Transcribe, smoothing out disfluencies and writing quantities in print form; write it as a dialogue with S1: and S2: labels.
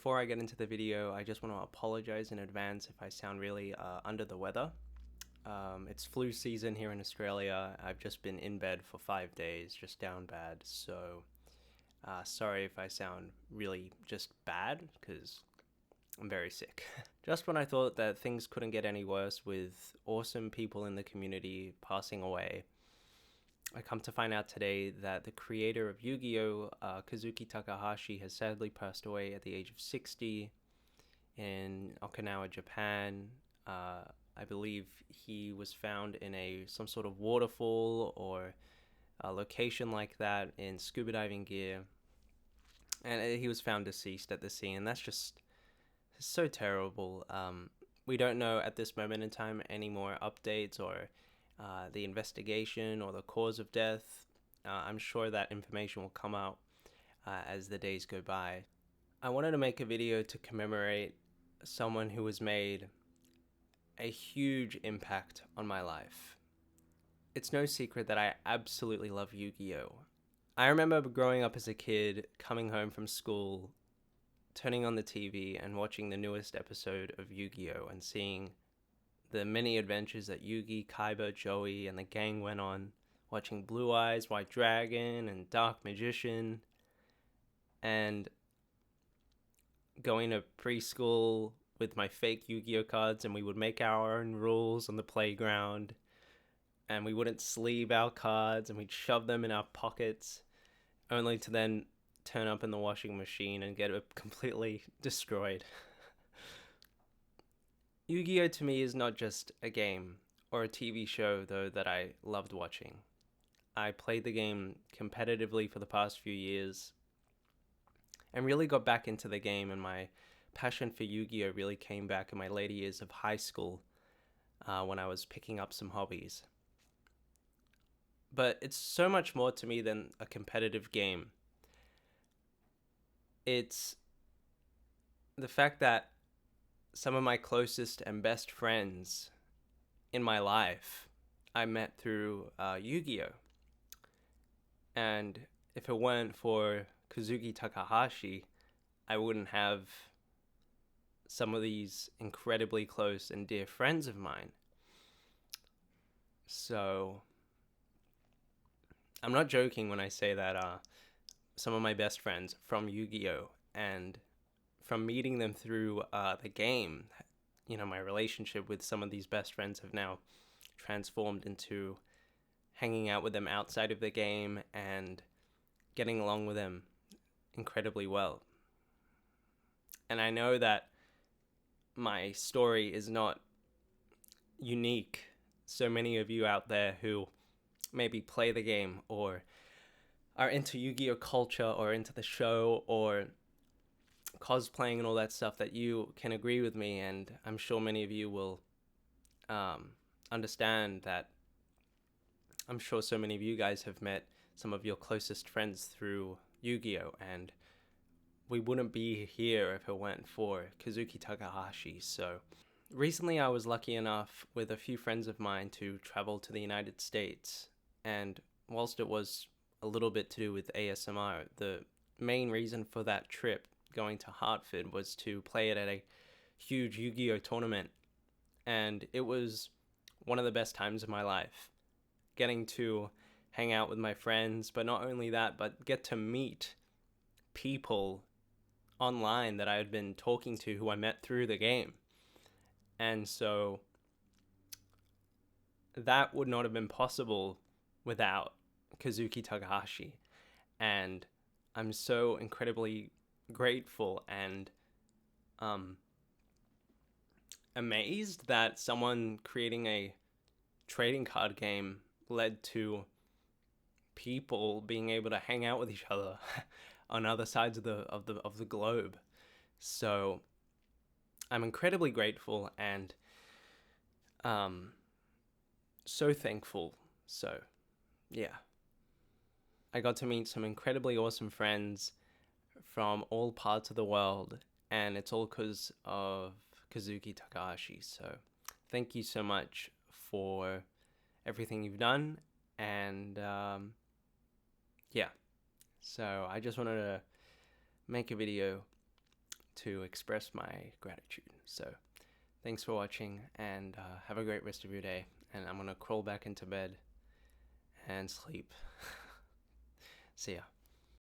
S1: Before I get into the video, I just want to apologize in advance if I sound really under the weather. It's flu season here in Australia. I've just been in bed for 5 days, just down bad. So sorry if I sound really just bad, because I'm very sick. Just when I thought that things couldn't get any worse with awesome people in the community passing away, I come to find out today that the creator of Yu-Gi-Oh!, Kazuki Takahashi, has sadly passed away at the age of 60 in Okinawa, Japan. I believe he was found in some sort of waterfall or a location like that in scuba diving gear, and he was found deceased at the scene, and that's just so terrible. We don't know at this moment in time any more updates or the investigation or the cause of death. I'm sure that information will come out as the days go by. I wanted to make a video to commemorate someone who has made a huge impact on my life. It's no secret that I absolutely love Yu-Gi-Oh! I remember growing up as a kid, coming home from school, turning on the TV and watching the newest episode of Yu-Gi-Oh! And seeing the many adventures that Yugi, Kaiba, Joey, and the gang went on, watching Blue Eyes, White Dragon, and Dark Magician, and going to preschool with my fake Yu-Gi-Oh! Cards, and we would make our own rules on the playground, and we wouldn't sleeve our cards, and we'd shove them in our pockets, only to then turn up in the washing machine and get it completely destroyed. Yu-Gi-Oh! To me is not just a game or a TV show, though, that I loved watching. I played the game competitively for the past few years and really got back into the game, and my passion for Yu-Gi-Oh! Really came back in my later years of high school when I was picking up some hobbies. But it's so much more to me than a competitive game. It's the fact that some of my closest and best friends in my life I met through Yu-Gi-Oh! And if it weren't for Kazuki Takahashi, I wouldn't have some of these incredibly close and dear friends of mine. So I'm not joking when I say that some of my best friends from Yu-Gi-Oh! And from meeting them through the game, my relationship with some of these best friends have now transformed into hanging out with them outside of the game and getting along with them incredibly well. And I know that my story is not unique. So many of you out there who maybe play the game or are into Yu-Gi-Oh! Culture or into the show or cosplaying and all that stuff, that you can agree with me, and I'm sure many of you will understand that I'm sure so many of you guys have met some of your closest friends through Yu-Gi-Oh! And we wouldn't be here if it weren't for Kazuki Takahashi. So recently I was lucky enough with a few friends of mine to travel to the United States, and whilst it was a little bit to do with ASMR, the main reason for that trip going to Hartford was to play it at a huge Yu-Gi-Oh! Tournament, and it was one of the best times of my life, getting to hang out with my friends, but not only that, but get to meet people online that I had been talking to who I met through the game. And so that would not have been possible without Kazuki Takahashi, and I'm so incredibly grateful and amazed that someone creating a trading card game led to people being able to hang out with each other on other sides of the globe. So I'm incredibly grateful and so thankful. So yeah, I got to meet some incredibly awesome friends from all parts of the world, and it's all because of Kazuki Takahashi. So thank you so much for everything you've done, and yeah, so I just wanted to make a video to express my gratitude. So thanks for watching, and have a great rest of your day. And I'm gonna crawl back into bed and sleep. See ya.